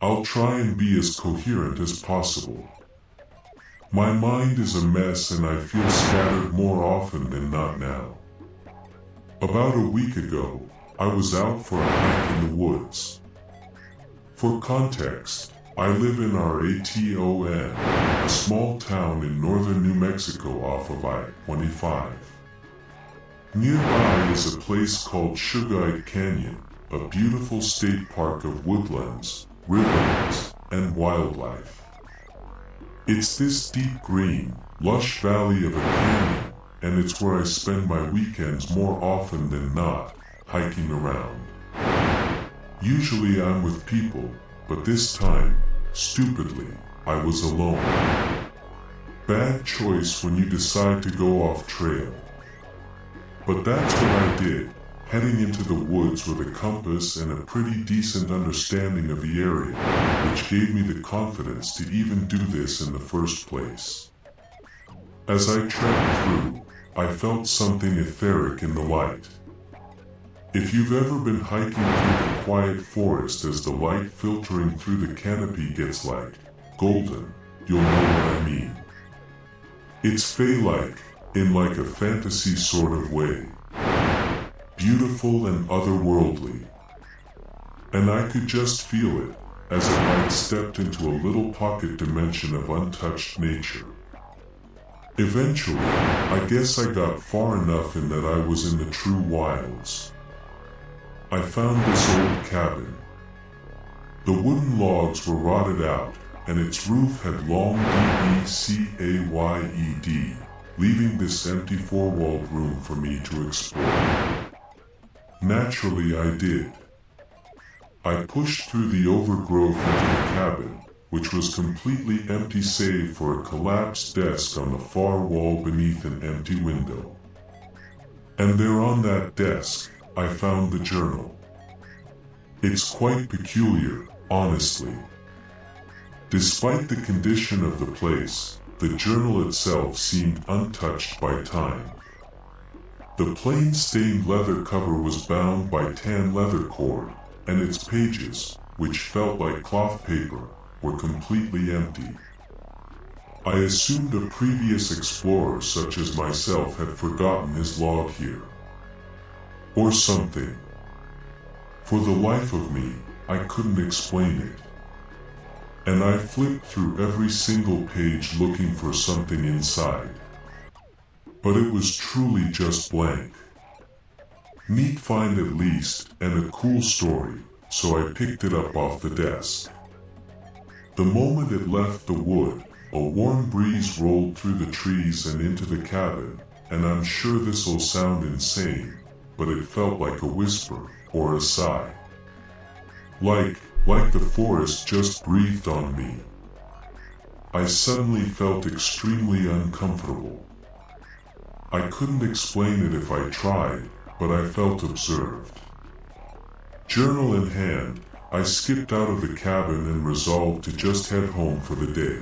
I'll try and be as coherent as possible. My mind is a mess and I feel scattered more often than not now. About a week ago, I was out for a hike in the woods. For context, I live in Raton, a small town in northern New Mexico off of I-25. Nearby is a place called Sugar Canyon, a beautiful state park of woodlands, riverlands, and wildlife. It's this deep green, lush valley of a canyon, and it's where I spend my weekends more often than not, hiking around. Usually I'm with people, but this time, stupidly, I was alone. Bad choice when you decide to go off trail. But that's what I did, heading into the woods with a compass and a pretty decent understanding of the area, which gave me the confidence to even do this in the first place. As I trekked through, I felt something etheric in the light. If you've ever been hiking through the quiet forest as the light filtering through the canopy gets like golden, you'll know what I mean. It's fey-like, in like a fantasy sort of way. Beautiful and otherworldly. And I could just feel it, as if I'd stepped into a little pocket dimension of untouched nature. Eventually, I guess I got far enough in that I was in the true wilds. I found this old cabin. The wooden logs were rotted out, and its roof had long decayed, leaving this empty four-walled room for me to explore. Naturally, I did. I pushed through the overgrowth into the cabin, which was completely empty save for a collapsed desk on the far wall beneath an empty window. And there on that desk, I found the journal. It's quite peculiar, honestly. Despite the condition of the place, the journal itself seemed untouched by time. The plain stained leather cover was bound by tan leather cord, and its pages, which felt like cloth paper, were completely empty. I assumed a previous explorer such as myself had forgotten his log here. Or something. For the life of me, I couldn't explain it. And I flipped through every single page looking for something inside. But it was truly just blank. Neat find at least, and a cool story, so I picked it up off the desk. The moment it left the wood, a warm breeze rolled through the trees and into the cabin, and I'm sure this'll sound insane, but it felt like a whisper, or a sigh. Like the forest just breathed on me. I suddenly felt extremely uncomfortable. I couldn't explain it if I tried, but I felt observed. Journal in hand, I skipped out of the cabin and resolved to just head home for the day.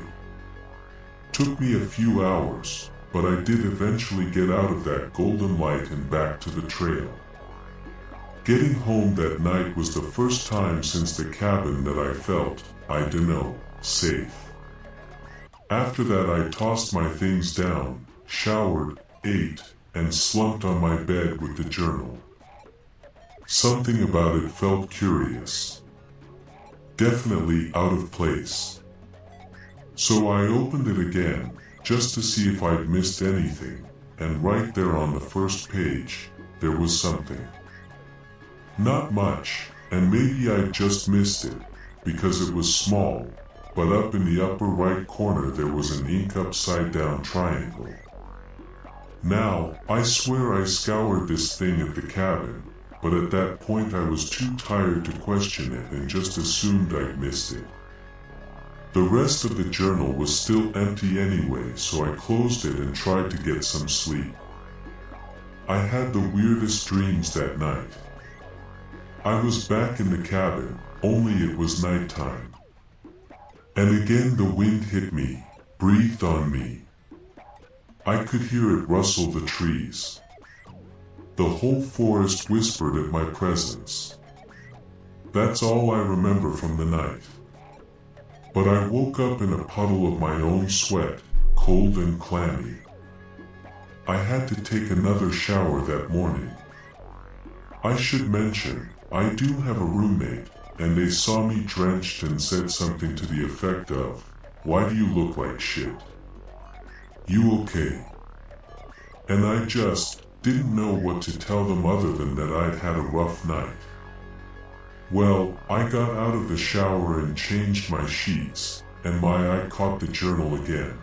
Took me a few hours, but I did eventually get out of that golden light and back to the trail. Getting home that night was the first time since the cabin that I felt, I dunno, safe. After that I tossed my things down, showered, ate, and slumped on my bed with the journal. Something about it felt curious. Definitely out of place. So I opened it again, just to see if I'd missed anything, and right there on the first page, there was something. Not much, and maybe I just missed it, because it was small, but up in the upper right corner there was an ink upside down triangle. Now, I swear I scoured this thing at the cabin, but at that point I was too tired to question it and just assumed I'd missed it. The rest of the journal was still empty anyway, so I closed it and tried to get some sleep. I had the weirdest dreams that night. I was back in the cabin, only it was nighttime. And again the wind hit me, breathed on me. I could hear it rustle the trees. The whole forest whispered at my presence. That's all I remember from the night. But I woke up in a puddle of my own sweat, cold and clammy. I had to take another shower that morning. I should mention, I do have a roommate, and they saw me drenched and said something to the effect of, "Why do you look like shit? You okay?" And I just didn't know what to tell them other than that I'd had a rough night. Well, I got out of the shower and changed my sheets, and my eye caught the journal again.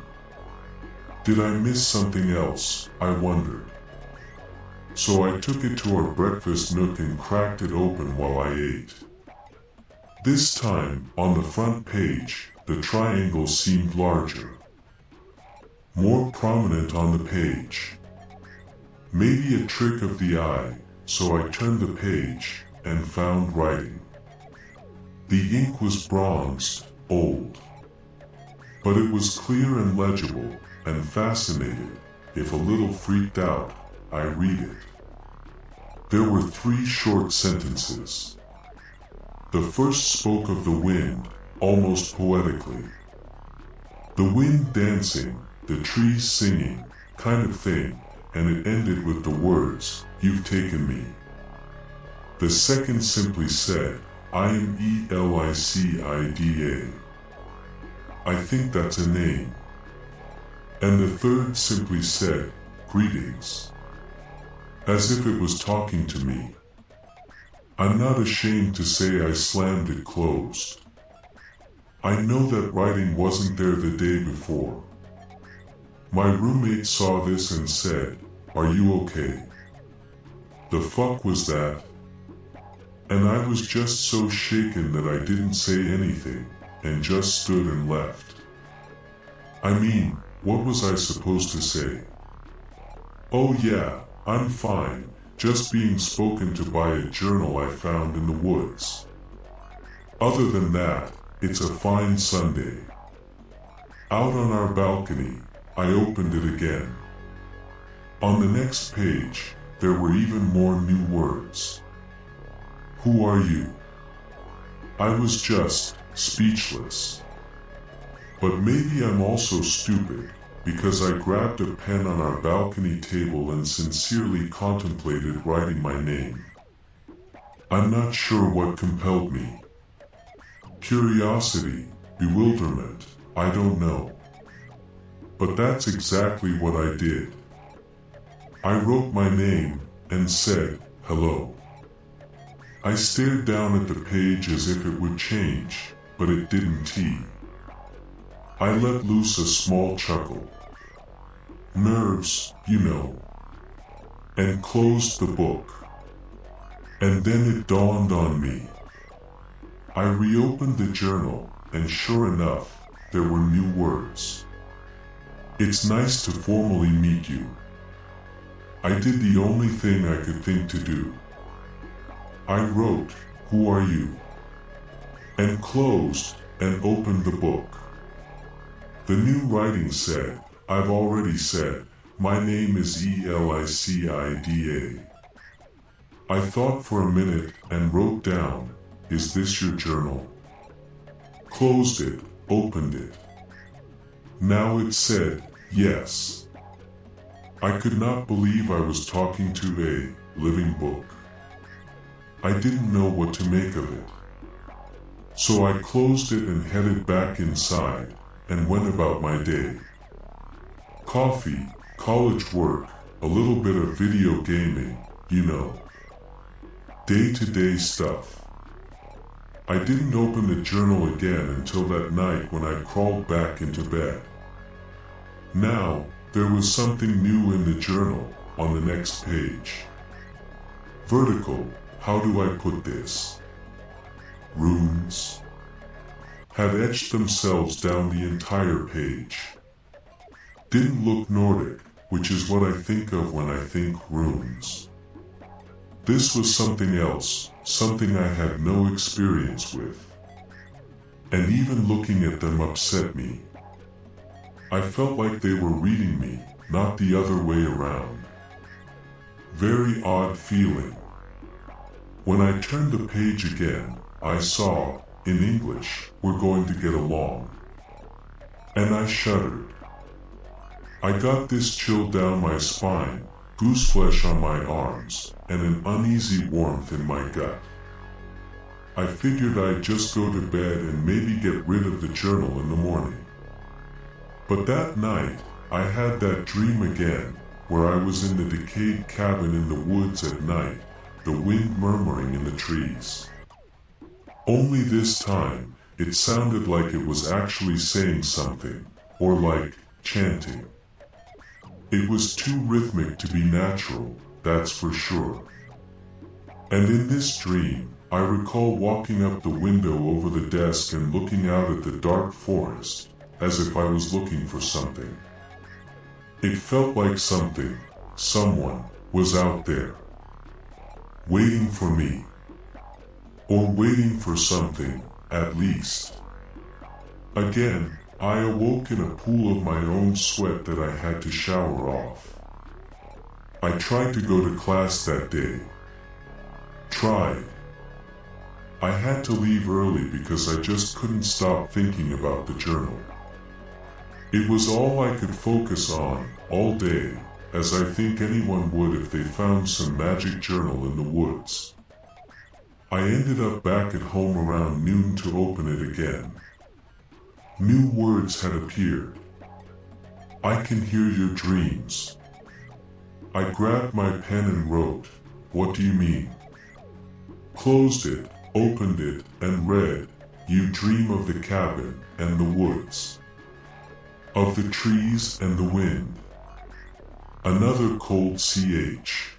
Did I miss something else, I wondered. So I took it to our breakfast nook and cracked it open while I ate. This time, on the front page, the triangle seemed larger, more prominent on the page. Maybe a trick of the eye, so I turned the page and found writing. The ink was bronzed, old, but it was clear and legible, and fascinated, if a little freaked out, I read it. There were 3 short sentences. The first spoke of the wind, almost poetically. The wind dancing, the trees singing, kind of thing, and it ended with the words, "You've taken me." The second simply said, "I am Elicida. I think that's a name." And the third simply said, "Greetings," as if it was talking to me. I'm not ashamed to say I slammed it closed. I know that writing wasn't there the day before. My roommate saw this and said, "Are you okay?" The fuck was that? And I was just so shaken that I didn't say anything, and just stood and left. I mean, what was I supposed to say? "Oh yeah, I'm fine, just being spoken to by a journal I found in the woods. Other than that, it's a fine Sunday." Out on our balcony, I opened it again. On the next page, there were even more new words. "Who are you?" I was just speechless. But maybe I'm also stupid, because I grabbed a pen on our balcony table and sincerely contemplated writing my name. I'm not sure what compelled me. Curiosity, bewilderment, I don't know. But that's exactly what I did. I wrote my name and said, "Hello." I stared down at the page as if it would change, but it didn't. I let loose a small chuckle. Nerves, you know. And closed the book. And then it dawned on me. I reopened the journal, and sure enough, there were new words. "It's nice to formally meet you." I did the only thing I could think to do. I wrote, "Who are you?" and closed and opened the book. The new writing said, "I've already said, my name is Elicida." I thought for a minute and wrote down, "Is this your journal?" Closed it, opened it. Now it said, "Yes." I could not believe I was talking to a living book. I didn't know what to make of it. So I closed it and headed back inside, and went about my day. Coffee, college work, a little bit of video gaming, you know. Day-to-day stuff. I didn't open the journal again until that night when I crawled back into bed. Now, there was something new in the journal, on the next page. Vertical, how do I put this? Runes had etched themselves down the entire page. Didn't look Nordic, which is what I think of when I think runes. This was something else, something I had no experience with. And even looking at them upset me. I felt like they were reading me, not the other way around. Very odd feeling. When I turned the page again, I saw, in English, we're going to get along. And I shuddered. I got this chill down my spine, gooseflesh on my arms, and an uneasy warmth in my gut. I figured I'd just go to bed and maybe get rid of the journal in the morning. But that night, I had that dream again, where I was in the decayed cabin in the woods at night, the wind murmuring in the trees. Only this time, it sounded like it was actually saying something, or like chanting. It was too rhythmic to be natural, that's for sure. And in this dream, I recall walking up the window over the desk and looking out at the dark forest, as if I was looking for something. It felt like something, someone, was out there. Waiting for me. Or waiting for something, at least. Again, I awoke in a pool of my own sweat that I had to shower off. I tried to go to class that day. Tried. I had to leave early because I just couldn't stop thinking about the journal. It was all I could focus on, all day, as I think anyone would if they found some magic journal in the woods. I ended up back at home around noon to open it again. New words had appeared. I can hear your dreams. I grabbed my pen and wrote, "What do you mean?" Closed it, opened it, and read, "You dream of the cabin and the woods. Of the trees and the wind. Another cold CH.